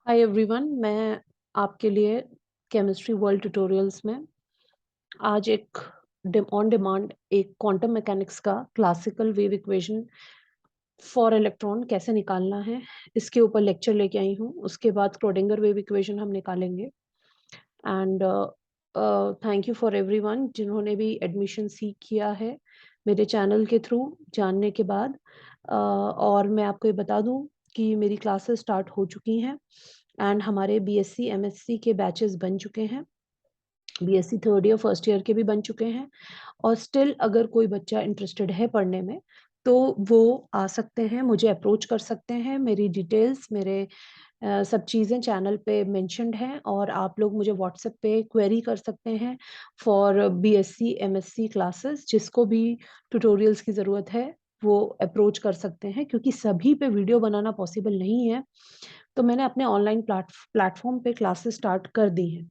Hi everyone, मैं आपके लिए केमिस्ट्री वर्ल्ड ट्यूटोरियल्स में आज एक ऑन डिमांड एक क्वांटम मैकेनिक्स का classical wave equation for electron कैसे निकालना है इसके ऊपर लेक्चर लेके आई हूँ। उसके बाद स्क्रोडिंगर वेव इक्वेशन हम निकालेंगे। And thank you for everyone जिन्होंने भी एडमिशन सीख किया है मेरे चैनल के थ्रू जानने के बाद। और मैं आपको ये बता दूं कि मेरी क्लासेस स्टार्ट हो चुकी हैं एंड हमारे बीएससी एमएससी के बैचेस बन चुके हैं। BSc third year first year के भी बन चुके हैं। और स्टिल अगर कोई बच्चा इंटरेस्टेड है पढ़ने में तो वो आ सकते हैं, मुझे अप्रोच कर सकते हैं। मेरी डिटेल्स मेरे सब चीज़ें चैनल पे मेंशन्ड हैं और आप लोग मुझे व्हाट्सएप पे क्वेरी कर सकते हैं फॉर बीएससी एमएससी क्लासेस। जिसको भी ट्यूटोरियल्स की ज़रूरत है वो अप्रोच कर सकते हैं, क्योंकि सभी पे वीडियो बनाना पॉसिबल नहीं है। तो मैंने अपने ऑनलाइन प्लेटफॉर्म पे क्लासेस स्टार्ट कर दी हैं।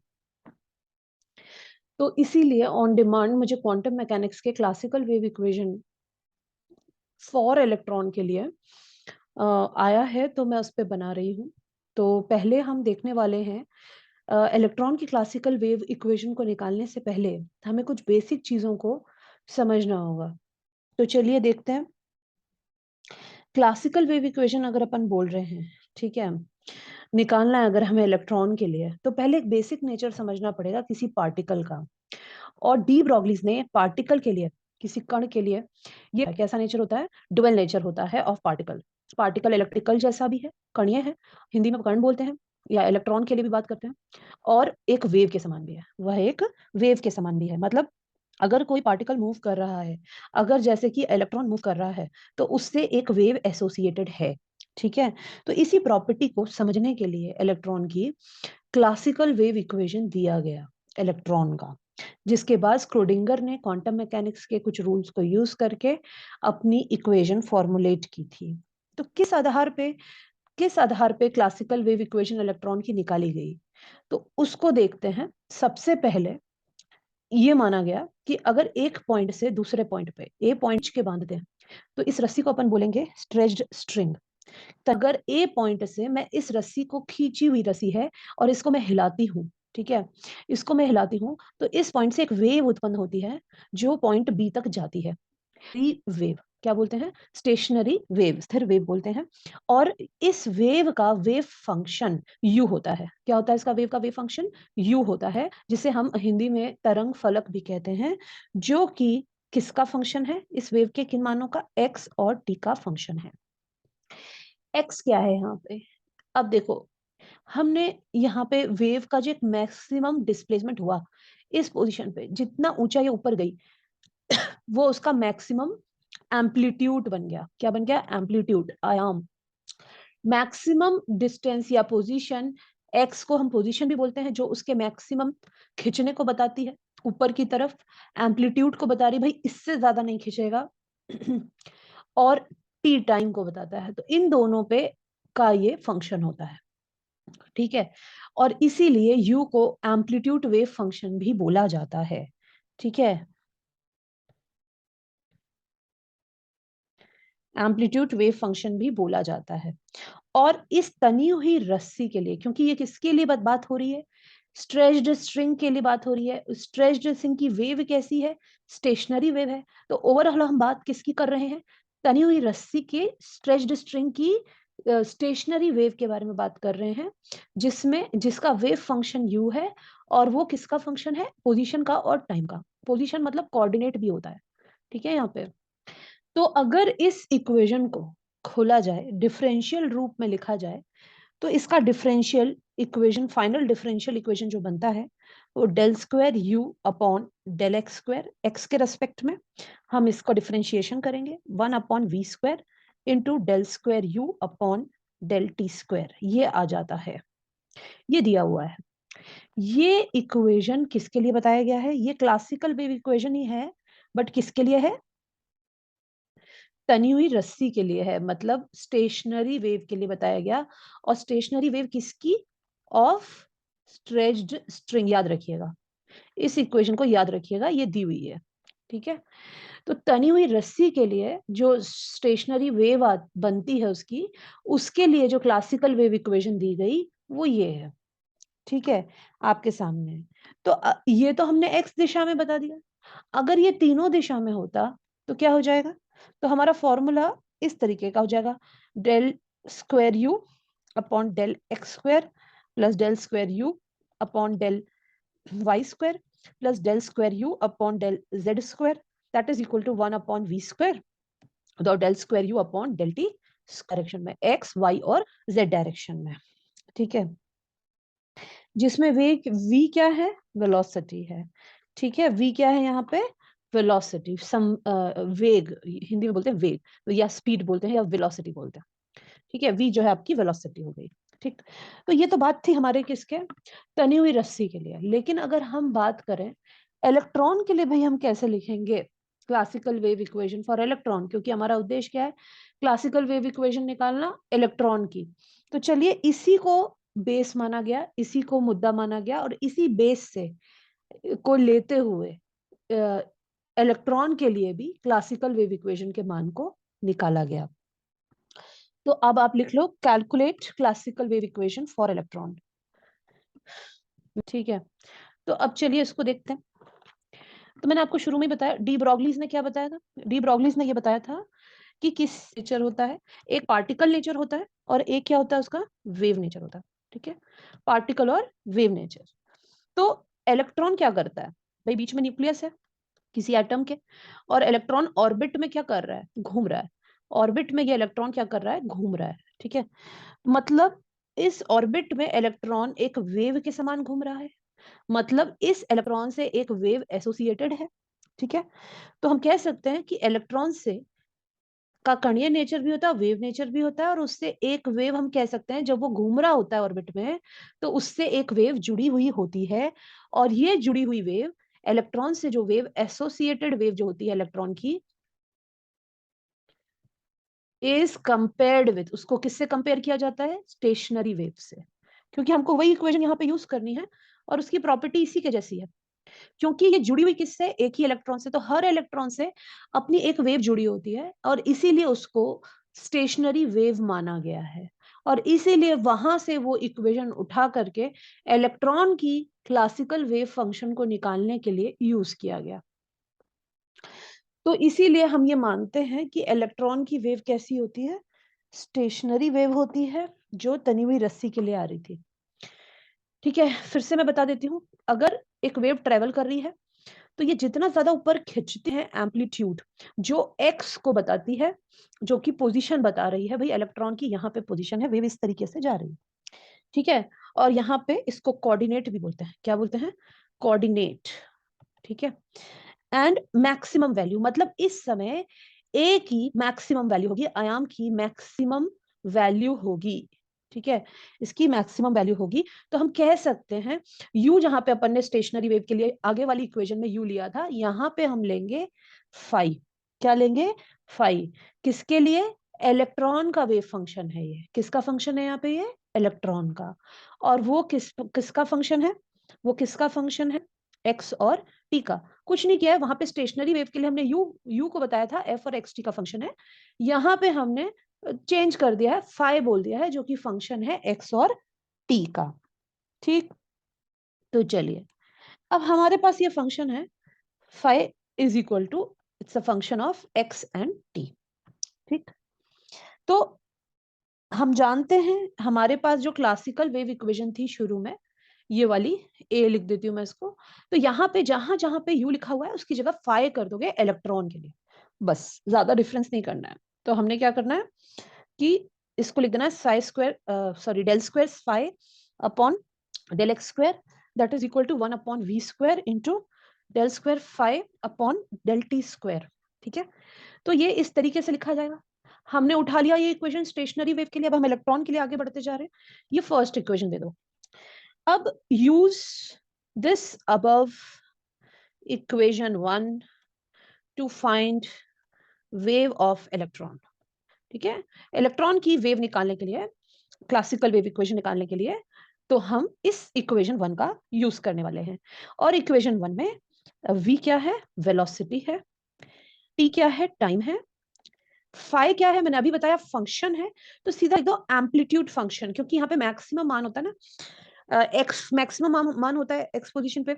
तो इसीलिए ऑन डिमांड मुझे क्वांटम मैकेनिक्स के classical wave equation for electron के लिए आया है, तो मैं उस पर बना रही हूँ। तो पहले हम देखने वाले हैं इलेक्ट्रॉन की क्लासिकल वेव इक्वेशन को निकालने से पहले हमें कुछ बेसिक चीजों को समझना होगा। तो चलिए देखते हैं। क्लासिकल वेव इक्वेशन अगर अपन बोल रहे हैं, ठीक है, निकालना है अगर हमें इलेक्ट्रॉन के लिए, तो पहले एक बेसिक नेचर समझना पड़ेगा किसी पार्टिकल का। और डी ब्रॉगलीज ने पार्टिकल के लिए, किसी कण के लिए, ये कैसा नेचर होता है, डुअल नेचर होता है ऑफ पार्टिकल। पार्टिकल इलेक्ट्रिकल जैसा भी है, कणीय है, हिंदी में कण बोलते हैं, या इलेक्ट्रॉन के लिए भी बात करते हैं। और एक वेव के समान भी है, वह एक वेव के समान भी है। मतलब अगर कोई पार्टिकल मूव कर रहा है, अगर जैसे कि इलेक्ट्रॉन मूव कर रहा है, तो उससे एक वेव एसोसिएटेड है। ठीक है। तो इसी प्रॉपर्टी को समझने के लिए इलेक्ट्रॉन की क्लासिकल वेव इक्वेशन दिया गया इलेक्ट्रॉन का, जिसके बाद स्क्रोडिंगर ने क्वांटम मैकेनिक्स के कुछ रूल्स को यूज करके अपनी इक्वेशन फॉर्मुलेट की थी। तो किस आधार पे क्लासिकल वेव इक्वेशन इलेक्ट्रॉन की निकाली गई, तो उसको देखते हैं। सबसे पहले ये माना गया कि अगर एक पॉइंट से दूसरे पॉइंट पे ए पॉइंट के बांधते हैं, तो इस रस्सी को अपन बोलेंगे स्ट्रेच्ड स्ट्रिंग। तो अगर ए पॉइंट से मैं इस रस्सी को, खींची हुई रस्सी है, और इसको मैं हिलाती हूँ, ठीक है, इसको मैं हिलाती हूँ, तो इस पॉइंट से एक वेव उत्पन्न होती है जो पॉइंट बी तक जाती है। वेव क्या बोलते हैं, स्टेशनरी वेव, स्थिर वेव बोलते हैं। और इस वेव का वेव फंक्शन यू होता है। क्या होता है इसका वेव का वेव फंक्शन, यू होता है, जिसे हम हिंदी में तरंग फलक भी कहते हैं। जो कि किसका फंक्शन है, इस वेव के किन मानों का, एक्स और टी का फंक्शन है। एक्स क्या है यहाँ पे, अब देखो, हमने यहाँ पे वेव का जो एक मैक्सिमम डिस्प्लेसमेंट हुआ इस पोजीशन पे, जितना ऊंचा ये ऊपर गई वो उसका मैक्सिमम एम्पलीट्यूड बन गया। क्या बन गया, एम्पलीट्यूड, आयाम। मैक्सिमम डिस्टेंस या पोजीशन, एक्स को हम पोजीशन भी बोलते हैं, जो उसके मैक्सिमम खिंचने को बताती है ऊपर की तरफ। एम्पलीट्यूड को बता रही भाई इससे ज्यादा नहीं खिंचेगा। और टी टाइम को बताता है। तो इन दोनों पे का ये फंक्शन होता है, ठीक है। और इसीलिए यू को एम्पलीट्यूड वेव फंक्शन भी बोला जाता है, ठीक है, एम्पलीट्यूड वेव फंक्शन भी बोला जाता है। और इस तनी हुई रस्सी के लिए, क्योंकि ये किसके लिए बात हो रही है, स्ट्रेच्ड स्ट्रिंग के लिए बात हो रही है। स्ट्रेच्ड स्ट्रिंग की वेव कैसी है, स्टेशनरी वेव है। तो ओवरऑल हम बात किसकी कर रहे हैं, तनी हुई रस्सी के स्ट्रेच्ड स्ट्रिंग की स्टेशनरी वेव के बारे में बात कर रहे हैं, जिसका वेव फंक्शन यू है। और वो किसका फंक्शन है, पोजीशन का और टाइम का। पोजीशन मतलब कोऑर्डिनेट भी होता है, ठीक है यहाँ पे। तो अगर इस इक्वेशन को खोला जाए, डिफरेंशियल रूप में लिखा जाए, तो इसका differential equation, final differential equation जो बनता है, वो del square u upon del x square, x के रेस्पेक्ट में हम इसको डिफरेंशिएशन करेंगे, 1/v² into del square u upon del t square, ये आ जाता है। ये दिया हुआ है। ये इक्वेशन किसके लिए बताया गया है, ये क्लासिकल वेव इक्वेशन ही है, बट किसके लिए है, तनी हुई रस्सी के लिए है, मतलब स्टेशनरी वेव के लिए बताया गया। और स्टेशनरी वेव किसकी, ऑफ स्ट्रेच्ड स्ट्रिंग, याद रखिएगा, इस इक्वेशन को याद रखिएगा, ये दी हुई है, ठीक है। तो तनी हुई रस्सी के लिए जो स्टेशनरी वेव बनती है उसकी, उसके लिए जो क्लासिकल वेव इक्वेशन दी गई वो ये है, ठीक है, आपके सामने है। तो ये तो हमने x दिशा में बता दिया। अगर ये तीनों दिशा में होता तो क्या हो जाएगा? तो हमारा फॉर्मूला इस तरीके का हो जाएगा, del square u upon del x square plus del square u upon del y square plus del square u upon del z square that is equal to 1 upon v square, तो del square u upon del t direction में, x y और z direction में, ठीक है, जिसमें वेग v क्या है? वेलोसिटी है, ठीक है, v क्या है यहाँ पे? वेलोसिटी, वेग, हिंदी में बोलते हैं वेग या स्पीड बोलते हैं या वेलोसिटी बोलते हैं, ठीक है, v जो है आपकी वेलोसिटी हो गई, ठीक। तो ये तो बात थी हमारे किसके? तनी हुई रस्सी के लिए। लेकिन अगर हम बात करें इलेक्ट्रॉन के लिए, भाई हम कैसे लिखेंगे classical wave equation for electron, क्योंकि हमारा उद्देश्य क्या है? क्लासिकल वेव इक्वेशन निकालना इलेक्ट्रॉन की। तो चलिए इसी को बेस माना गया, इसी को मुद्दा माना गया और इसी बेस से को लेते हुए इलेक्ट्रॉन के लिए भी क्लासिकल वेव इक्वेशन के मान को निकाला गया। तो अब आप लिख लो calculate classical wave equation for electron, ठीक है। तो अब चलिए इसको देखते हैं। तो मैंने आपको शुरू में बताया, डी ब्रॉगलीज ने क्या बताया था? डी ब्रॉगलीज ने ये बताया था कि किस नेचर होता है, एक पार्टिकल नेचर होता है और एक क्या होता है उसका? वेव नेचर होता है, ठीक है, पार्टिकल और वेव नेचर। तो इलेक्ट्रॉन क्या करता है भाई? बीच में न्यूक्लियस है किसी एटम के और इलेक्ट्रॉन ऑर्बिट में क्या कर रहा है? घूम रहा है। ऑर्बिट में ये इलेक्ट्रॉन क्या कर रहा है? घूम रहा है, ठीक है। मतलब इस ऑर्बिट में इलेक्ट्रॉन एक वेव के समान घूम रहा है, मतलब इस इलेक्ट्रॉन से एक वेव एसोसिएटेड है, ठीक है। तो हम कह सकते हैं कि इलेक्ट्रॉन से का कणीय नेचर भी होता है, वेव नेचर भी होता है, और उससे एक वेव हम कह सकते हैं जब वो घूम रहा होता है ऑर्बिट में, तो उससे एक वेव जुड़ी हुई होती है, और ये जुड़ी हुई वेव इलेक्ट्रॉन से जो वेव एसोसिएटेड वेव जो होती है इलेक्ट्रॉन की, इज कंपेयर्ड विथ, उसको किससे कंपेयर किया जाता है? स्टेशनरी वेव से, क्योंकि हमको वही इक्वेशन यहाँ पे यूज करनी है और उसकी प्रॉपर्टी इसी के जैसी है, क्योंकि ये जुड़ी हुई किससे? एक ही इलेक्ट्रॉन से, तो हर इलेक्ट्रॉन से अपनी एक वेव जुड़ी होती है और इसीलिए उसको स्टेशनरी वेव माना गया है, और इसीलिए वहां से वो इक्वेशन उठा करके इलेक्ट्रॉन की क्लासिकल वेव फंक्शन को निकालने के लिए यूज किया गया। तो इसीलिए हम ये मानते हैं कि इलेक्ट्रॉन की वेव कैसी होती है? स्टेशनरी वेव होती है, जो तनी हुई रस्सी के लिए आ रही थी, ठीक है। फिर से मैं बता देती हूँ, अगर एक वेव ट्रेवल कर रही है तो ये जितना ज्यादा ऊपर खिंचते हैं एम्पलीट्यूड, जो एक्स को बताती है, जो कि पोजीशन बता रही है, भाई इलेक्ट्रॉन की यहाँ पे पोजीशन है, वेव इस तरीके से जा रही है, ठीक है। और यहाँ पे इसको कोऑर्डिनेट भी बोलते हैं, क्या बोलते हैं? कोऑर्डिनेट, ठीक है। एंड मैक्सिमम वैल्यू, मतलब इस समय ए की मैक्सिमम वैल्यू होगी, आयाम की मैक्सिमम वैल्यू होगी, ठीक है, इसकी मैक्सिमम वैल्यू होगी। तो हम कह सकते हैं u, जहां पे अपन ने स्टेशनरी वेव के लिए आगे वाली इक्वेशन में u लिया था, यहां पे हम लेंगे फाई। क्या लेंगे? फाई। किसके लिए? इलेक्ट्रॉन का वेव फंक्शन है ये। किसका फंक्शन है यहाँ पे? ये इलेक्ट्रॉन का। और वो किसका फंक्शन है? वो किसका फंक्शन है? एक्स और टी का। कुछ नहीं किया है, वहां पे स्टेशनरी वेव के लिए हमने यू को बताया था एफ और एक्स टी का फंक्शन है, यहाँ पे हमने चेंज कर दिया है, फाई बोल दिया है, जो कि फंक्शन है एक्स और टी का, ठीक। तो चलिए, अब हमारे पास ये फंक्शन है phi is equal to, it's a function of x and t, ठीक। तो हम जानते हैं हमारे पास जो क्लासिकल वेव इक्वेशन थी शुरू में, ये वाली, ए लिख देती हूँ मैं इसको, तो यहाँ पे जहां जहां पे यू लिखा हुआ है उसकी जगह फाई कर दोगे इलेक्ट्रॉन के लिए, बस, ज्यादा डिफरेंस नहीं करना है। तो हमने क्या करना है कि इसको लिख देना है psi square, sorry del square phi upon del x square, that is equal to 1 upon v square into del square phi upon del t square, ठीक है। तो ये इस तरीके से लिखा जाएगा। हमने उठा लिया ये इक्वेशन स्टेशनरी वेव के लिए, अब हम इलेक्ट्रॉन के लिए आगे बढ़ते जा रहे हैं। ये फर्स्ट इक्वेशन दे दो। अब use this above equation 1 to find wave of electron, ठीक है। इलेक्ट्रॉन की वेव निकालने के लिए, क्लासिकल वेव इक्वेशन निकालने के लिए, तो हम इस इक्वेशन 1 का यूज करने वाले हैं। और इक्वेशन 1 में v क्या है? वेलोसिटी है, t क्या है? टाइम है, फाई क्या है, मैंने अभी बताया फंक्शन है, तो सीधा लिख दो एम्पलीट्यूड फंक्शन, क्योंकि यहाँ पे मैक्सिमम मान होता है ना, एक्स मैक्सिमम मान होता है एक्स पोजीशन पे,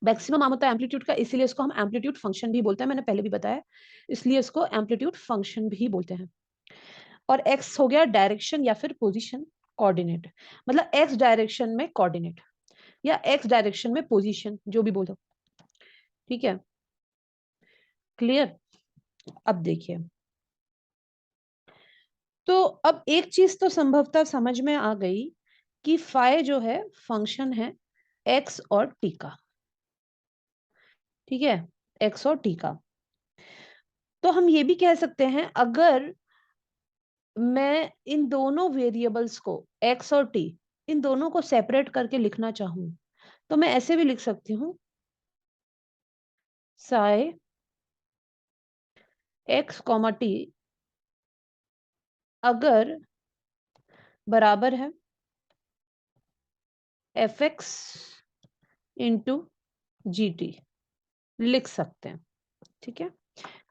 मैक्सिमम मान होता है एम्पलीट्यूड का, इसीलिए इसको हम एम्पलीट्यूड फंक्शन भी बोलते हैं, मैंने पहले भी बताया, इसलिए इसको एम्पलीट्यूड फंक्शन भी बोलते हैं। और एक्स हो गया डायरेक्शन या फिर पोजीशन कोऑर्डिनेट, मतलब एक्स डायरेक्शन में कोऑर्डिनेट या एक्स डायरेक्शन में पोजीशन, जो भी बोलो, ठीक है, क्लियर। अब देखिए, तो अब एक चीज तो संभवतः समझ में आ गई कि फाई जो है फंक्शन है एक्स और टी का, ठीक है, एक्स और टी का। तो हम ये भी कह सकते हैं, अगर मैं इन दोनों वेरिएबल्स को एक्स और टी, इन दोनों को सेपरेट करके लिखना चाहूं, तो मैं ऐसे भी लिख सकती हूं, साई एक्स कॉमा टी अगर बराबर है F x into G T, लिख सकते हैं, ठीक है।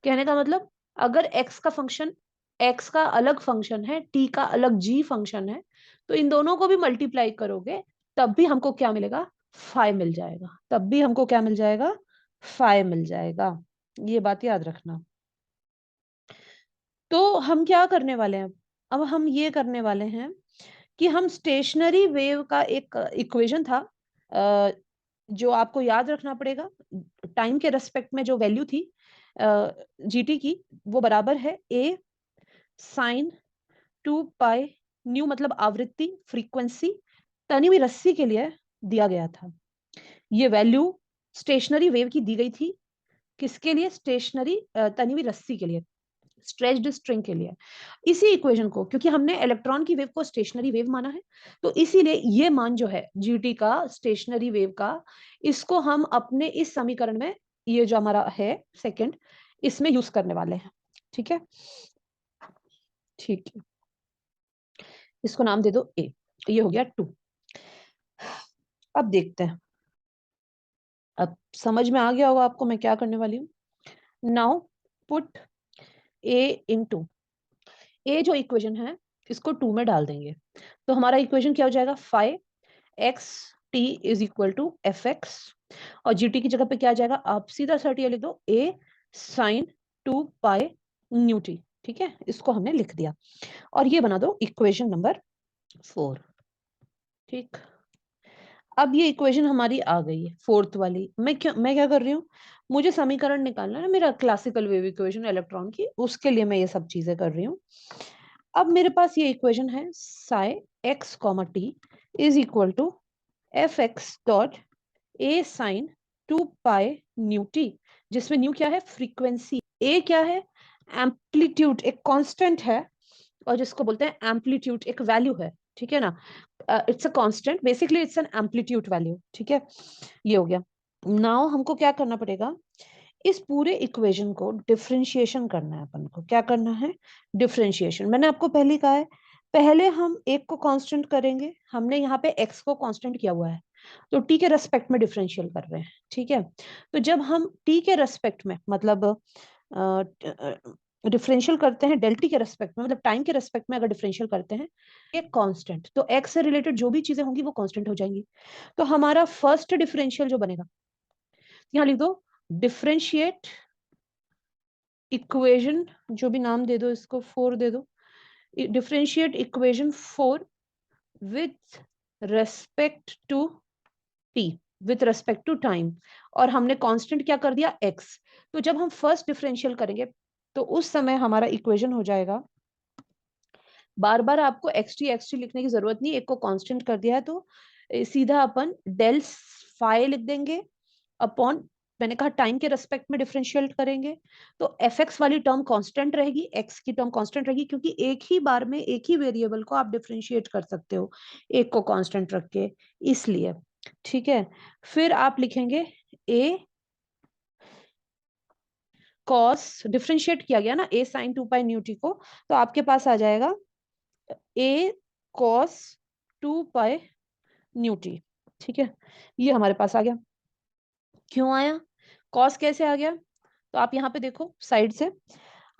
कहने का मतलब, अगर x का फंक्शन, x का अलग फंक्शन है, t का अलग g फंक्शन है, तो इन दोनों को भी मल्टीप्लाई करोगे, तब भी हमको क्या मिलेगा, फाई मिल जाएगा, तब भी हमको क्या मिल जाएगा, फाई मिल जाएगा, ये बात याद रखना। तो हम क्या करने वाले हैं, अब हम ये करने वाले हैं कि हम स्टेशनरी वेव का एक इक्वेशन था, जो आपको याद रखना पड़ेगा, टाइम के रेस्पेक्ट में जो वैल्यू थी जीटी की, वो बराबर है ए साइन 2 पाई न्यू, मतलब आवृत्ति, फ्रीक्वेंसी, तनी हुई रस्सी के लिए दिया गया था। ये वैल्यू स्टेशनरी वेव की दी गई थी, किसके लिए, स्टेशनरी तनी हुई रस्सी के लिए, स्ट्रेच्ड स्ट्रिंग के लिए। इसी इक्वेशन को, क्योंकि हमने इलेक्ट्रॉन की वेव को स्टेशनरी वेव माना है, तो इसीलिए ये मान जो है जीटी का, स्टेशनरी वेव का, इसको हम अपने इस समीकरण में, ये जो हमारा है सेकंड, इसमें यूज करने वाले हैं, ठीक है, ठीक है, इसको नाम दे दो ए, ये हो गया 2। अब देखते हैं, अब समझ में आ गया होगा आपको मैं क्या करने वाली हूं। नाउ पुट ए इनटू, ए जो इक्वेशन है इसको 2 में डाल देंगे, तो हमारा इक्वेशन क्या हो जाएगा, five x t is equal to f x, और जी टी की जगह पे क्या आ जाएगा, आप सीधा सा लिख दो ए साइन 2 पाई न्यू टी, ठीक है, इसको हमने लिख दिया, और ये बना दो इक्वेशन नंबर 4, ठीक। अब ये इक्वेशन हमारी आ गई है फोर्थ वाली, मैं क्या कर रही हूँ, मुझे समीकरण निकालना है मेरा क्लासिकल वेव इक्वेशन इलेक्ट्रॉन की, उसके लिए मैं ये सब चीजें कर रही हूँ। अब मेरे पास ये इक्वेशन है, psi x comma t is equal to f x dot a sine 2 pi nu t, जिसमें न्यू क्या है, फ्रीक्वेंसी, ए क्या है, एम्पलीट्यूड, एक कांस्टेंट है, और जिसको बोलते हैं एम्पलीट्यूड, एक वैल्यू है, ठीक है ना, it's a constant, basically it's an amplitude value, ठीक है, ये हो गया। नाउ हमको क्या करना पड़ेगा, इस पूरे इक्वेशन को डिफरेंशिएशन करना है, अपन को क्या करना है, डिफरेंशिएशन। मैंने आपको पहले ही कहा है, पहले हम एक को कांस्टेंट करेंगे, हमने यहाँ पे एक्स को कांस्टेंट किया हुआ है, तो टी के रेस्पेक्ट में डिफरेंशियल कर रहे हैं, ठीक है। तो जब हम टी के रेस्पेक्ट में, मतलब डिफरेंशियल करते हैं डेल्टी के रेस्पेक्ट में, मतलब टाइम के रेस्पेक्ट में अगर डिफरेंशियल करते हैं एक कांस्टेंट, तो एक्स से रिलेटेड जो भी चीजें होंगी वो कांस्टेंट हो जाएंगी। तो हमारा फर्स्ट डिफरेंशियल जो बनेगा, यहाँ लिख दो डिफरेंशिएट इक्वेशन, जो भी नाम दे दो इसको, 4 दे दो, differentiate equation 4 with respect to t, with respect to time, और हमने कांस्टेंट क्या कर दिया, एक्स। तो जब हम फर्स्ट डिफरेंशियल करेंगे, तो उस समय हमारा इक्वेशन हो जाएगा, बार बार आपको एक्स टी लिखने की जरूरत नहीं, एक को कांस्टेंट कर दिया है तो सीधा अपन डेल फाई लिख देंगे अपॉन, मैंने कहा टाइम के रेस्पेक्ट में डिफरेंशिएट करेंगे, तो एफ एक्स वाली टर्म कांस्टेंट रहेगी, एक्स की टर्म कांस्टेंट रहेगी, क्योंकि एक ही बार में एक ही वेरिएबल को आप डिफरेंशिएट कर सकते हो एक को कांस्टेंट रख के, इसलिए, ठीक है। फिर आप लिखेंगे ए कॉस, डिफरेंशिएट किया गया ना ए साइन 2 पाई न्यू टी को, तो आपके पास आ जाएगा ए कॉस 2 पाई न्यू टी, ठीक है, ये हमारे पास आ गया। क्यों आया, कॉस कैसे आ गया, तो आप यहाँ पे देखो साइड से,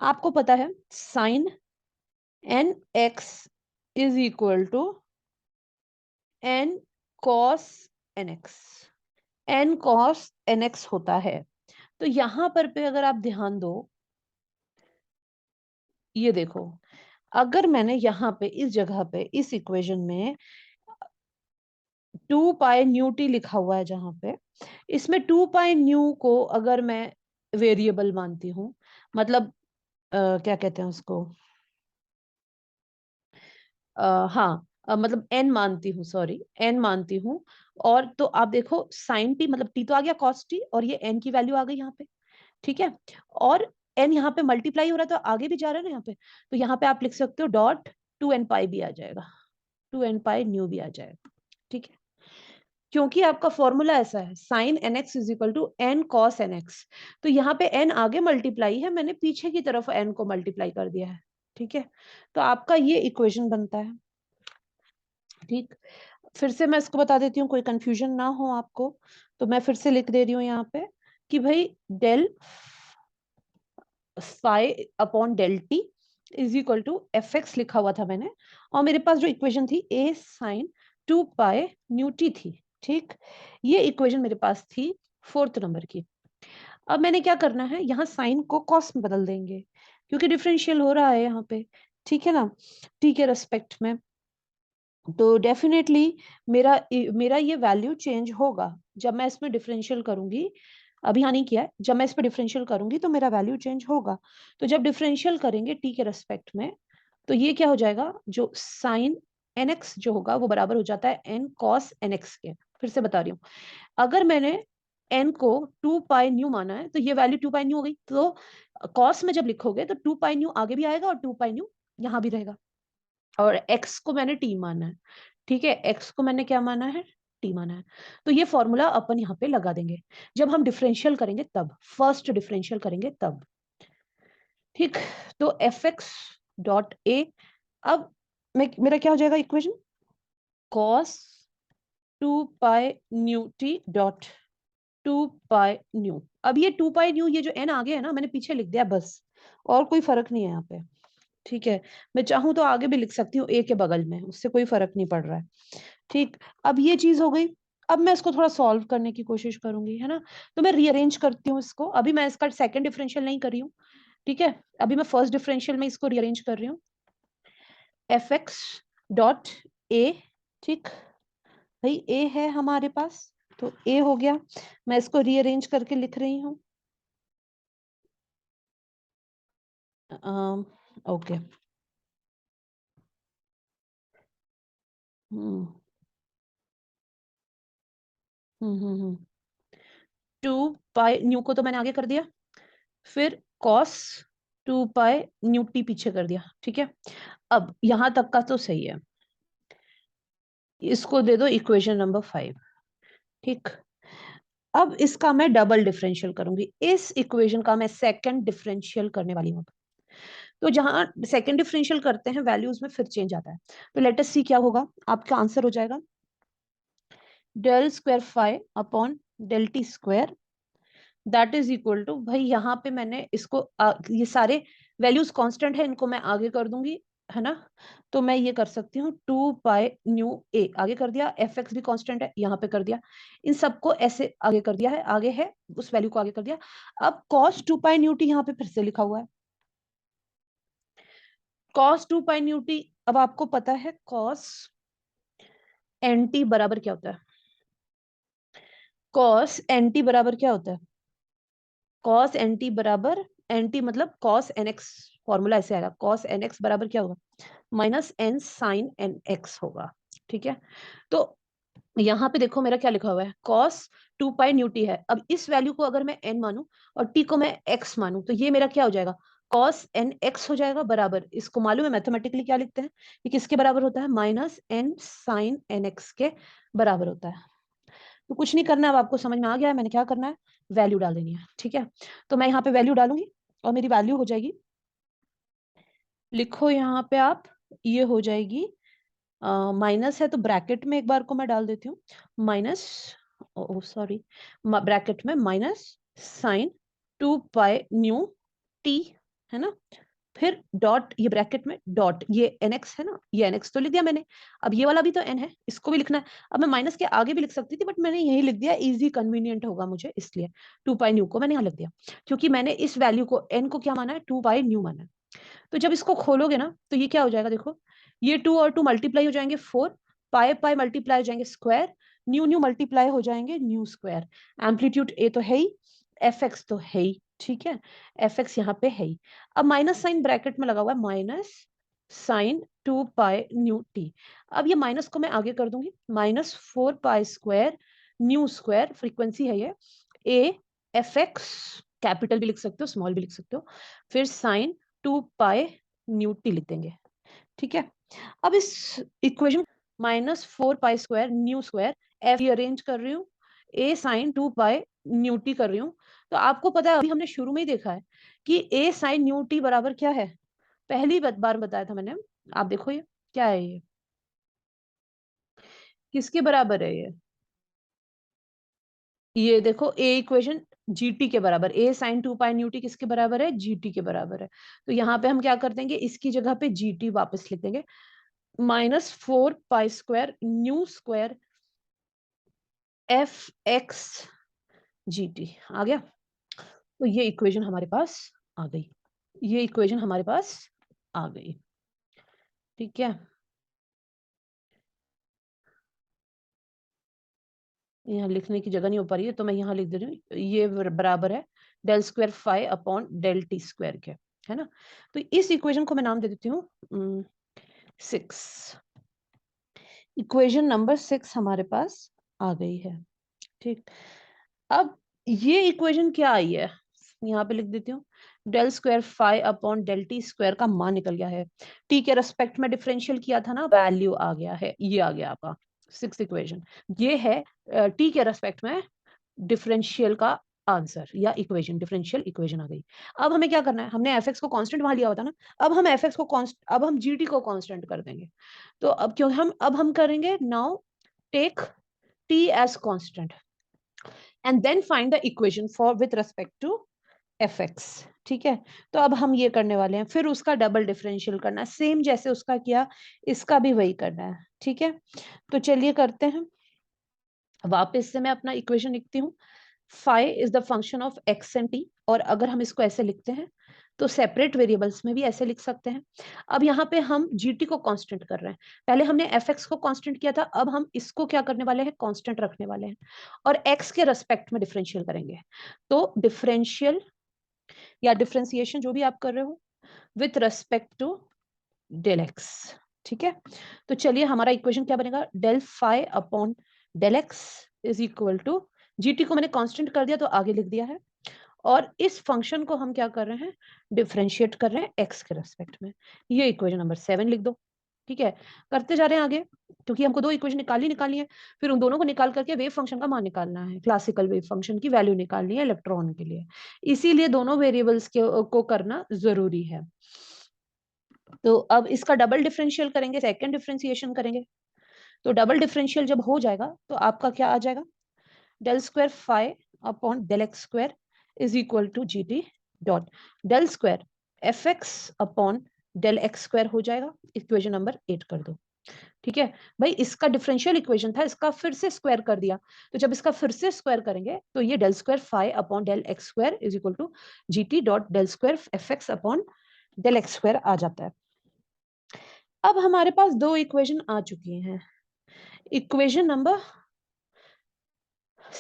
आपको पता है sine n x is equal to n cos n x, n cos n x होता है। तो यहां पर पे अगर आप ध्यान दो, ये देखो, अगर मैंने यहाँ पे इस जगह पे इस इक्वेशन में 2 पाई न्यू टी लिखा हुआ है, जहां पे इसमें 2 पाई न्यू को अगर मैं वेरिएबल मानती हूँ, मतलब क्या कहते हैं उसको, हाँ, मतलब एन मानती हूँ, सॉरी एन मानती हूँ। और तो आप देखो साइन टी मतलब टी तो आ गया कॉस टी, और ये एन की वैल्यू आ गई यहाँ पे, ठीक है। और एन यहाँ पे मल्टीप्लाई हो रहा है तो आगे भी जा रहा है ना यहाँ पे, तो यहाँ पे आप लिख सकते हो डॉट 2n पाई भी आ जाएगा, 2n पाई न्यू भी आ जाएगा, ठीक है। क्योंकि आपका फॉर्मूला ऐसा है sine n x is equal to n cos n x, तो यहाँ पे एन आगे मल्टीप्लाई है, मैंने पीछे की तरफ एन को मल्टीप्लाई कर दिया है, ठीक है। तो आपका ये इक्वेशन बनता है, ठीक। फिर से मैं इसको बता देती हूँ, कोई कंफ्यूजन ना हो आपको, तो मैं फिर से लिख दे रही हूँ यहाँ पे कि भाई del phi upon del t is equal to f x लिखा हुआ था मैंने, और मेरे पास जो इक्वेशन थी ए साइन 2 पाई न्यू टी थी, ठीक। ये इक्वेशन मेरे पास थी 4th नंबर की। अब मैंने क्या करना है, यहाँ साइन को कॉस में बदल देंगे, क्योंकि डिफरेंशियल हो रहा है यहाँ पे, ठीक है ना, टी के रेस्पेक्ट में। तो डेफिनेटली मेरा मेरा ये वैल्यू चेंज होगा जब मैं इसमें डिफरेंशियल करूंगी। अभी यहाँ नहीं किया है, जब मैं इस पे डिफरेंशियल करूंगी तो मेरा वैल्यू चेंज होगा। तो जब डिफरेंशियल करेंगे टी के रेस्पेक्ट में, तो ये क्या हो जाएगा, जो साइन एन एक्स जो होगा वो बराबर हो जाता है एन कॉस एन एक्स के। फिर से बता रही हूँ, अगर मैंने एन को 2 पाई न्यू माना है तो ये वैल्यू 2 पाई न्यू हो गई, तो कॉस में जब लिखोगे तो 2 पाई न्यू आगे भी आएगा और 2 पाई न्यू यहाँ भी रहेगा। और x को मैंने t माना है, ठीक है, x को मैंने क्या माना है, t माना है। तो ये फॉर्मूला अपन यहाँ पे लगा देंगे जब हम डिफरेंशियल करेंगे तब, फर्स्ट डिफरेंशियल करेंगे तब, ठीक। तो एफ एक्स डॉट ए, अब मेरा क्या हो जाएगा equation, cos 2 pi nu T dot 2 pi new. अब ये 2 पाई न्यू, ये जो n आगे है ना, मैंने पीछे लिख दिया बस, और कोई फर्क नहीं है यहाँ पे, ठीक है। मैं चाहूं तो आगे भी लिख सकती हूँ ए के बगल में, उससे कोई फर्क नहीं पड़ रहा है, ठीक। अब ये चीज हो गई, अब मैं इसको थोड़ा सॉल्व करने की कोशिश करूंगी, है ना। तो मैं रीअरेंज करती हूँ इसको, अभी मैं इसका सेकंड डिफरेंशियल नहीं कर रही हूँ, ठीक है, अभी मैं फर्स्ट डिफरेंशियल में इसको रीअरेंज कर रही हूँ। एफ एक्स डॉट ए, ठीक, भाई ए है हमारे पास, तो ए हो गया, मैं इसको रीअरेंज करके लिख रही हूँ। ओके, हम्म हम्म 2 पाई न्यू को तो मैंने आगे कर दिया, फिर कॉस 2 पाई न्यू टी पीछे कर दिया, ठीक है। अब यहां तक का तो सही है, इसको दे दो इक्वेशन नंबर 5, ठीक। अब इसका मैं डबल डिफरेंशियल करूंगी, इस इक्वेशन का मैं सेकंड डिफरेंशियल करने वाली हूँ। तो जहां सेकंड डिफरेंशियल करते हैं वैल्यूज में फिर चेंज आता है, तो लेट अस सी क्या होगा, आपका आंसर हो जाएगा del square five upon del t square, that is equal to, भाई यहाँ पे मैंने इसको ये सारे वैल्यूज कांस्टेंट है, इनको मैं आगे कर दूंगी, है ना। तो मैं ये कर सकती हूँ 2 पाई न्यू ए आगे कर दिया, एफ एक्स भी कांस्टेंट है यहाँ पे कर दिया, इन सबको ऐसे आगे कर दिया है, आगे है उस वैल्यू को आगे कर दिया। अब कॉस 2 पाई न्यू टी यहाँ पे फिर से लिखा हुआ है, कॉस 2 पाई न्यू टी। अब आपको पता है कॉस एन टी बराबर क्या होता है, कॉस एन टी बराबर क्या होता है, कॉस एन टी बराबर, एन टी मतलब कॉस एन एक्स, फॉर्मूला ऐसे आएगा, कॉस एन एक्स बराबर क्या होगा, minus n sine n x होगा, ठीक है। तो यहाँ पे देखो मेरा क्या लिखा हुआ है, कॉस 2 पाई न्यू टी है, अब इस वैल्यू को अगर मैं एन मानूं और टी को मैं एक्स मानूं, तो ये मेरा क्या हो जाएगा, कॉस एन एक्स हो जाएगा, बराबर, इसको मालूम है मैथमेटिकली क्या लिखते हैं, ये किसके बराबर होता है, minus n sine n x के बराबर होता है। तो कुछ नहीं करना, अब आपको समझ में आ गया है मैंने क्या करना है, वैल्यू डाल देनी है, ठीक है। तो मैं यहाँ पे वैल्यू डालूंगी और मेरी वैल्यू हो जाएगी, लिखो यहाँ पे आप, ये हो जाएगी, माइनस है तो ब्रैकेट में एक बार को मैं डाल देती हूँ, माइनस, ओ सॉरी, ब्रैकेट में minus sine 2 pi nu t, है ना, फिर डॉट, ये ब्रैकेट में डॉट, ये nx है ना, ये nx तो लिख दिया मैंने। अब ये वाला भी तो n है, इसको भी लिखना है। अब मैं माइनस के आगे भी लिख सकती थी, बट मैंने यही लिख दिया, इजी कन्वीनियंट होगा मुझे, इसलिए 2 पाई न्यू को मैंने यहाँ लिख दिया, क्योंकि मैंने इस वैल्यू को n को क्या माना है, 2 पाई न्यू माना है। तो जब इसको खोलोगे ना, तो ये क्या हो जाएगा, देखो ये 2 और 2 मल्टीप्लाई हो जाएंगे 4, पाई पाई मल्टीप्लाई हो जाएंगे स्क्वायर, न्यू न्यू मल्टीप्लाई हो जाएंगे न्यू स्क्वायर। एम्पलीट्यूड ए तो है ही, एफ एक्स तो है ही, ठीक है, एफ एक्स यहाँ पे है ही। अब माइनस साइन ब्रैकेट में लगा हुआ है, minus sine 2 pi nu t. अब ये माइनस को मैं आगे कर दूंगी, minus 4 pi square nu square, frequency है ये, ए एफ एक्स, कैपिटल भी लिख सकते हो स्मॉल भी लिख सकते हो, फिर साइन 2 पाई न्यू टी लिख देंगे, ठीक है। अब इस equation minus 4 pi square nu square, F arrange कर रही हूँ, ए साइन 2 पाई न्यू टी कर रही हूँ। तो आपको पता है, अभी हमने शुरू में ही देखा है कि ए साइन न्यू टी बराबर क्या है, पहली बार बताया था मैंने। आप देखो ये क्या है, ये किसके बराबर है, ये देखो ए इक्वेशन जीटी के बराबर, ए साइन 2 पाई न्यू टी किसके बराबर है, जीटी के बराबर है। तो यहाँ पे हम क्या कर देंगे, इसकी जगह पे जीटी वापस लिख देंगे, minus 4 pi square nu square f x g t आ गया। तो ये इक्वेशन हमारे पास आ गई, ये इक्वेशन हमारे पास आ गई, ठीक है। यहाँ लिखने की जगह नहीं हो पा रही है, तो मैं यहाँ लिख दे रही हूँ, ये बराबर है del square phi upon del t square के, है ना। तो इस इक्वेशन को मैं नाम दे देती हूँ 6। इक्वेशन नंबर 6 हमारे पास आ गई है, ठीक। अब ये इक्वेशन क्या आई है, यहाँ पे लिख देती हूँ, del square phi upon del t square का मान निकल गया है, टी के रेस्पेक्ट में डिफरेंशियल किया था ना, वैल्यू आ गया है, ये आ गया आपका 6 इक्वेशन। ये है टी के रेस्पेक्ट में डिफरेंशियल का आंसर या इक्वेशन, डिफरेंशियल इक्वेशन आ गई। अब हमें क्या करना है, हमने एफ एक्स को कांस्टेंट वहां लिया होता ना, अब हम एफ एक्स को अब हम जीटी को कांस्टेंट कर देंगे। तो अब क्यों हम करेंगे, now take t as constant and then find the equation for with respect to f x, ठीक है। तो अब हम ये करने वाले हैं, फिर उसका डबल डिफरेंशियल करना है, सेम जैसे उसका किया इसका भी वही करना है, ठीक है। तो चलिए करते हैं, वापस से मैं अपना इक्वेशन लिखती हूँ, phi is the function of x and t, और अगर हम इसको ऐसे लिखते हैं तो सेपरेट वेरिएबल्स में भी ऐसे लिख सकते हैं। अब यहाँ पे हम जीटी को कांस्टेंट कर रहे हैं, पहले हमने एफ एक्स को कांस्टेंट किया था, अब हम इसको क्या करने वाले हैं, कांस्टेंट रखने वाले हैं, और एक्स के रेस्पेक्ट में डिफरेंशियल करेंगे। तो डिफरेंशियल या डिफरेंशिएशन जो भी आप कर रहे हो with respect to del x, ठीक है। तो चलिए हमारा इक्वेशन क्या बनेगा, del phi upon del x is equal to, GT को मैंने कांस्टेंट कर दिया तो आगे लिख दिया है, और इस फंक्शन को हम क्या कर रहे हैं, डिफरेंशिएट कर रहे हैं एक्स के रेस्पेक्ट में। ये इक्वेशन नंबर 7 लिख दो, ठीक है। करते जा रहे हैं आगे, क्योंकि हमको दो इक्वेशन निकालनी है, फिर उन दोनों को निकाल करके वेव फंक्शन का मान निकालना है, क्लासिकल वेव फंक्शन की वैल्यू निकालनी है इलेक्ट्रॉन के लिए, इसीलिए दोनों वेरिएबल्स को करना जरूरी है। तो अब इसका डबल डिफरेंशियल करेंगे, सेकंड डिफरेंशिएशन करेंगे, तो डबल डिफरेंशियल जब हो जाएगा तो आपका क्या आ जाएगा, del square phi upon del x square is equal to g t dot del square f x upon del x square हो जाएगा। इक्वेशन नंबर 8 कर दो, ठीक है भाई। इसका डिफरेंशियल इक्वेशन था, इसका फिर से स्क्वायर कर दिया, तो जब इसका फिर से स्क्वायर करेंगे तो ये del square phi upon del x square is equal to g t dot del square f x upon del x square आ जाता है। अब हमारे पास दो इक्वेशन आ चुकी हैं, इक्वेशन नंबर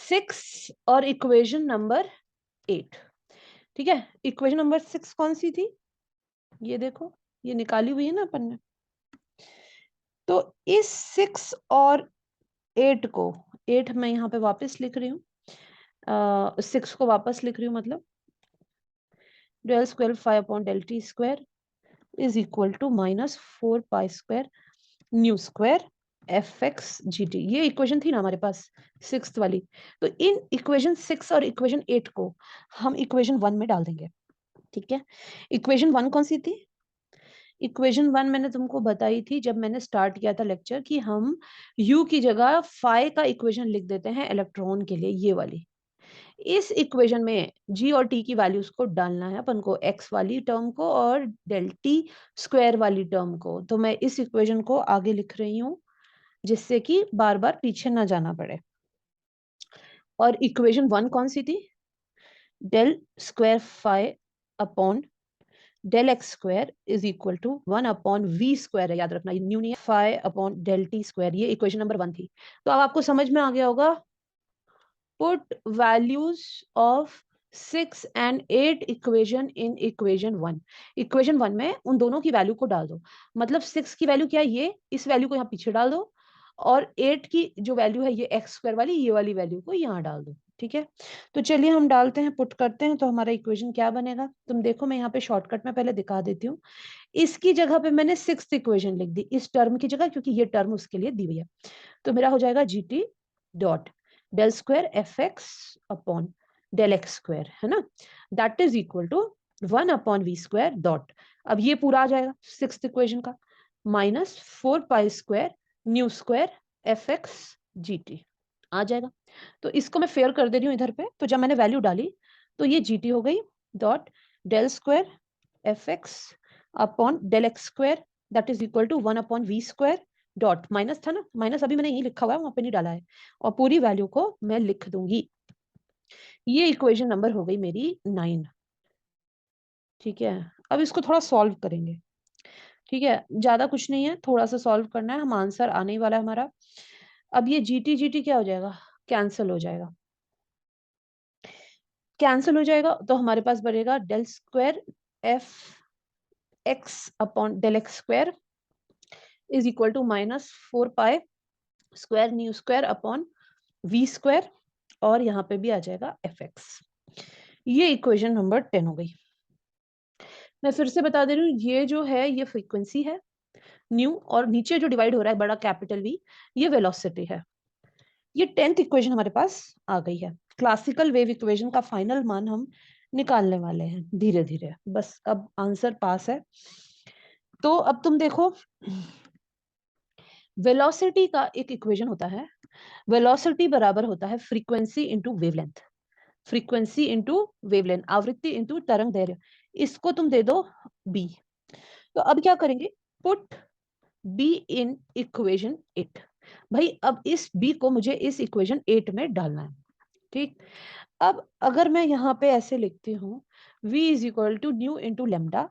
6 और इक्वेशन नंबर 8, ठीक है। इक्वेशन नंबर 6 कौन सी थी, ये देखो, ये निकाली हुई है ना अपन ने। तो इस 6 और 8 को, 8 मैं यहाँ पे वापस लिख रही हूँ, 6 को वापस लिख रही हूँ, मतलब del square five upon del t square is equal to minus 4 pi square nu square f x g t. ये इक्वेशन थी ना हमारे पास 6th वाली, तो इन इक्वेशन 6 और इक्वेशन 8 को हम इक्वेशन 1 में डाल देंगे, ठीक है। इक्वेशन 1 कौन सी थी, इक्वेशन 1 मैंने तुमको बताई थी जब मैंने स्टार्ट किया था लेक्चर, कि हम u की जगह फाई का इक्वेशन लिख देते हैं इलेक्ट्रॉन के लिए, ये वाली इस इक्वेशन में g और t की वैल्यूज को डालना है अपन को, x वाली टर्म को और del t स्क्वायर वाली टर्म को। तो मैं इस इक्वेशन को आगे लिख रही हूँ जिससे कि बार बार पीछे ना जाना पड़े। और इक्वेशन 1 कौन सी थी? del square phi upon del x square is equal to 1 upon v square है, याद रखना, ये न्यू नहीं है। Phi upon del t square, ये इक्वेशन नंबर 1 थी। तो अब आपको समझ में आ गया होगा, put values of 6 and 8 equation in equation 1। Equation 1 में उन दोनों की वैल्यू को डाल दो, मतलब 6 की वैल्यू क्या है, ये इस वैल्यू को यहाँ पीछे डाल दो, और 8 की जो वैल्यू है ये x स्क्वायर वाली, ये वाली वैल्यू को यहाँ डाल दो। ठीक है, तो चलिए हम डालते हैं, पुट करते हैं, तो हमारा इक्वेशन क्या बनेगा तुम देखो। मैं यहाँ पे शॉर्टकट में पहले दिखा देती हूँ। इसकी जगह पे मैंने 6th इक्वेशन लिख दी इस टर्म की जगह, क्योंकि ये टर्म उसके लिए दी हुई है। तो मेरा हो जाएगा GT dot del square fx upon del x square, है ना, that is equal to 1 upon v square dot, अब ये पूरा आ जाएगा 6th इक्वेशन का, minus 4 pi square nu square fx gt आ जाएगा। तो इसको मैं फेयर कर दे रही हूँ इधर पे, तो जब मैंने वैल्यू डाली तो ये gt हो गई dot del square fx upon del x square that is equal to 1 upon v square dot, minus था ना, माइनस अभी मैंने यही लिखा हुआ है, वहां पे नहीं डाला है, और पूरी वैल्यू को मैं लिख दूंगी। ये इक्वेशन नंबर हो गई मेरी 9। ठीक है, अब इसको थोड़ा सॉल्व करेंगे। ठीक है, ज्यादा कुछ नहीं है, थोड़ा सा सॉल्व करना है, हम आंसर आने ही वाला है हमारा। अब ये जीटी जीटी क्या हो जाएगा, कैंसिल हो जाएगा। कैंसिल हो जाएगा तो हमारे पास बनेगा del square f x upon del x square is equal to minus 4 pi square nu square upon v square, और यहाँ पे भी आ जाएगा fx। ये इक्वेशन नंबर 10 हो गई। मैं फिर से बता दे रही हूँ, ये जो है ये फ्रीक्वेंसी है न्यू, और नीचे जो डिवाइड हो रहा है बड़ा कैपिटल V, ये वेलोसिटी है। ये 10th इक्वेशन हमारे पास आ गई है। क्लासिकल वेव इक्वेशन का फाइनल मान हम निकालने वाले हैं धीरे धीरे, बस अब आंसर पास है। तो अब तुम देखो, वेलोसिटी का एक इक्वेशन होता है, वेलोसिटी बराबर होता है frequency into wavelength, frequency into wavelength, आवृत्ति इंटू तरंग दैर्घ्य। इसको तुम दे दो b। तो अब क्या करेंगे, पुट b इन इक्वेशन 8। भाई अब इस b को मुझे इस इक्वेशन 8 में डालना है। ठीक, अब अगर मैं यहाँ पे ऐसे लिखती हूँ v is equal to nu into lambda,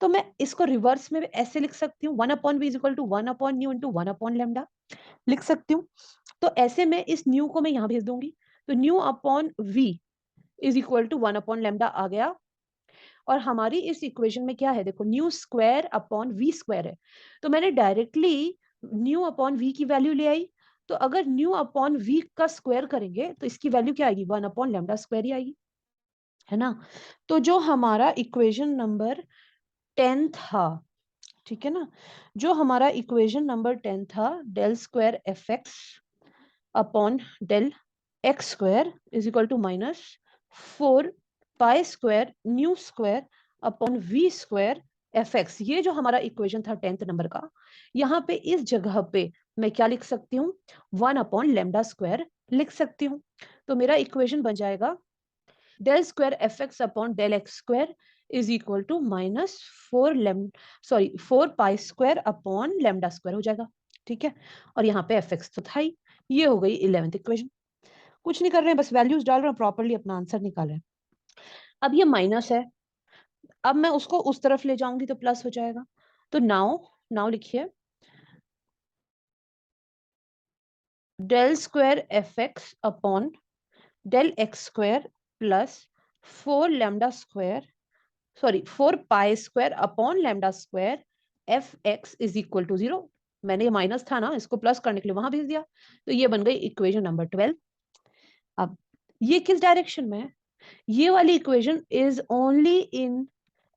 तो मैं इसको रिवर्स में ऐसे लिख सकती हूँ 1 upon v is equal to 1 upon nu into 1 upon lambda लिख सकती हूँ। तो ऐसे में इस न्यू को मैं यहाँ भेज दूंगी, तो nu upon v is equal to 1 upon lambda आ गया। और हमारी इस इक्वेशन में क्या है, देखो nu square upon v square है, तो मैंने डायरेक्टली न्यू अपॉन वी की वैल्यू ले आई। तो अगर न्यू अपॉन वी का स्क्वायर करेंगे तो इसकी वैल्यू क्या आएगी, 1 अपॉन लेमडा स्क्वायर ही आएगी, है ना। तो जो हमारा इक्वेशन नंबर 10 था, ठीक है ना, जो हमारा इक्वेशन नंबर 10 था, del square f x upon del x square is equal to minus 4 pi square nu square upon v square f x, ये जो हमारा इक्वेशन था 10th नंबर का, यहाँ पे इस जगह पे मैं क्या लिख सकती हूँ, 1 अपॉन लेमडा स्क्वायर लिख सकती हूँ। तो मेरा इक्वेशन बन जाएगा del square f x upon del x square is equal to minus 4 pi square upon lambda square हो जाएगा। ठीक है, और यहाँ पे एफ एक्स तो था ही। ये हो गई 11th इक्वेशन। कुछ नहीं कर रहे हैं, बस वैल्यूज डाल रहे हैं, प्रॉपर्ली अपना आंसर निकाल रहे हैं। अब ये माइनस है, अब मैं उसको उस तरफ ले जाऊंगी तो प्लस हो जाएगा। तो नाउ नाउ लिखिए del square f x upon del x square plus 4 lambda square, sorry 4 pi square upon lambda square f x is equal to 0। मैंने ये माइनस था ना, इसको प्लस करने के लिए वहां भेज दिया, तो ये बन गई इक्वेशन नंबर 12। अब ये किस डायरेक्शन में है, ये वाली equation is only in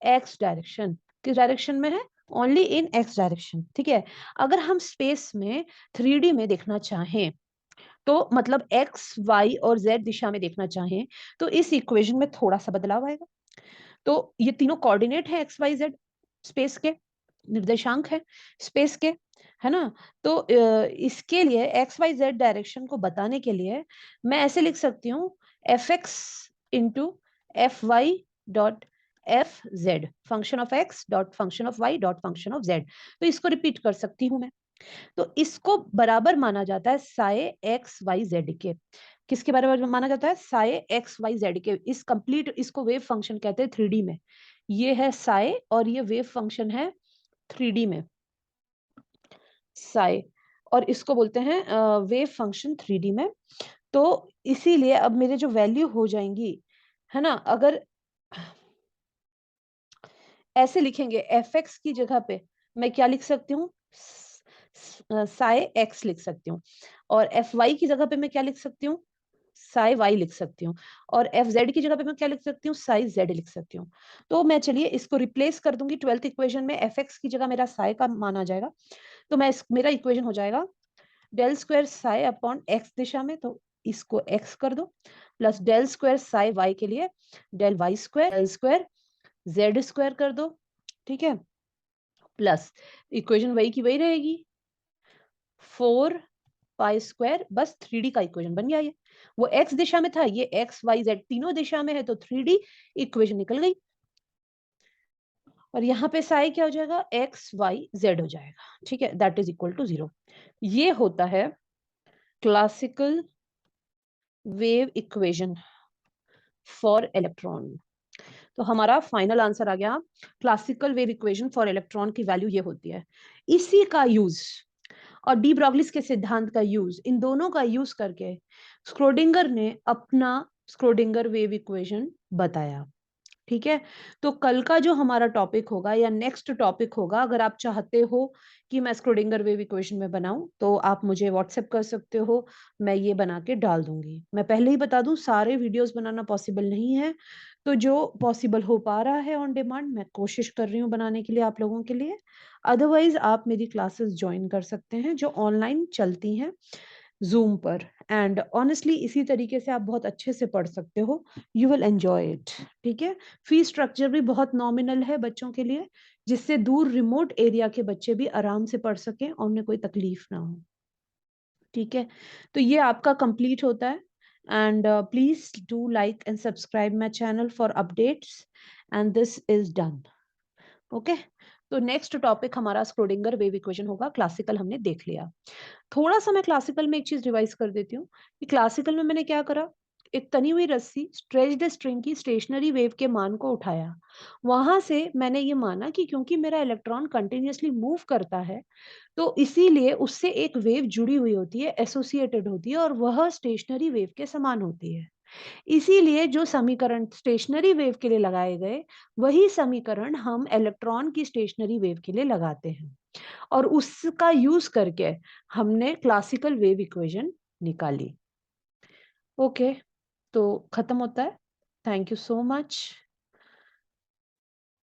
x direction. किस डायरेक्शन में है, ओनली इन एक्स डायरेक्शन। ठीक है, अगर हम स्पेस में 3D में देखना चाहें, तो मतलब एक्स वाई और जेड दिशा में देखना चाहें, तो इस इक्वेशन में थोड़ा सा बदलाव आएगा। तो ये तीनों कोऑर्डिनेट है एक्स वाई जेड, स्पेस के निर्देशांक है स्पेस के, है ना। तो इसके लिए एक्स वाई जेड डायरेक्शन को बताने के लिए मैं ऐसे लिख सकती हूँ f x into f y dot f z, function of x dot function of y dot function of z. तो इसको रिपीट कर सकती हूं मैं। तो इसको बराबर माना जाता है साए एक्स वाई जेड के। किसके बराबर माना जाता है? साए एक्स वाई जेड के। इस कंप्लीट इसको वेव फंक्शन कहते हैं 3D में। ये है साए और ये वेव फंक्शन है 3D में, साए, और इसको बोलते हैं वेव फंक्शन 3D में। तो इसीलिए अब मेरे जो वैल्यू हो जाएंगी, है ना, अगर ऐसे लिखेंगे एफ एक्स की जगह पे मैं क्या लिख सकती हूँ? साई एक्स लिख सकती हूँ। और एफ वाई की जगह पे मैं क्या लिख सकती हूँ? साई वाई लिख सकती हूँ। और एफ जेड की जगह पे मैं क्या लिख सकती हूँ? साई जेड लिख सकती हूँ। तो मैं चलिए इसको रिप्लेस कर दूंगी 12th इक्वेशन में। एफ एक्स की जगह मेरा साई का मान आ जाएगा। तो मेरा इक्वेशन हो जाएगा del square psi upon x दिशा में, तो इसको एक्स कर दो, plus del square psi y के लिए del y square, del square z square कर दो, ठीक है, प्लस इक्वेशन वही की वही रहेगी 4 पाई स्क्वायर, बस 3D का इक्वेशन बन गया। ये वो एक्स दिशा में था, ये एक्स वाई जेड तीनों दिशा में है, तो 3D इक्वेशन निकल गई। और यहाँ पे साई क्या हो जाएगा? एक्स वाई जेड हो जाएगा, ठीक है, दैट इज इक्वल टू 0। ये होता है classical wave equation for electron. तो हमारा फाइनल आंसर आ गया, classical wave equation for electron की वैल्यू ये होती है। इसी का यूज और डी ब्रॉगलिस के सिद्धांत का यूज, इन दोनों का यूज करके स्क्रोडिंगर ने अपना स्क्रोडिंगर वेव इक्वेशन बताया। ठीक है, तो कल का जो हमारा टॉपिक होगा या नेक्स्ट टॉपिक होगा, अगर आप चाहते हो कि मैं स्क्रोडिंगर वेव इक्वेशन में बनाऊं तो आप मुझे व्हाट्सएप कर सकते हो, मैं ये बना के डाल दूंगी। मैं पहले ही बता दूं सारे वीडियोस बनाना पॉसिबल नहीं है, तो जो पॉसिबल हो पा रहा है ऑन डिमांड मैं कोशिश कर रही हूँ बनाने के लिए आप लोगों के लिए। अदरवाइज आप मेरी क्लासेस ज्वाइन कर सकते हैं जो ऑनलाइन चलती हैं जूम पर, एंड ऑनेस्टली इसी तरीके से आप बहुत अच्छे से पढ़ सकते हो, यू विल एंजॉय इट। ठीक है, फी स्ट्रक्चर भी बहुत नॉमिनल है बच्चों के लिए, जिससे दूर रिमोट एरिया के बच्चे भी आराम से पढ़ सकें और उन्हें कोई तकलीफ ना हो। ठीक है, तो ये आपका कंप्लीट होता है, and please do like and subscribe my channel for updates, and this is done. Okay, तो नेक्स्ट टॉपिक हमारा स्क्रोडिंगर वेव इक्वेशन होगा। क्लासिकल हमने देख लिया। थोड़ा सा मैं क्लासिकल में एक चीज रिवाइज कर देती हूँ कि क्लासिकल में मैंने क्या करा, एक तनी हुई रस्सी स्ट्रेच्ड स्ट्रिंग की स्टेशनरी वेव के मान को उठाया। वहां से मैंने ये माना कि क्योंकि मेरा इलेक्ट्रॉन कंटिन्यूअसली मूव करता है, तो इसीलिए उससे एक वेव जुड़ी हुई होती है, एसोसिएटेड होती है, और वह स्टेशनरी वेव के समान होती है। इसीलिए जो समीकरण स्टेशनरी वेव के लिए लगाए गए, वही समीकरण हम इलेक्ट्रॉन की स्टेशनरी वेव के लिए लगाते हैं, और उसका यूज करके हमने क्लासिकल वेव इक्वेशन निकाली। ओके, तो खत्म होता है। Thank you so much.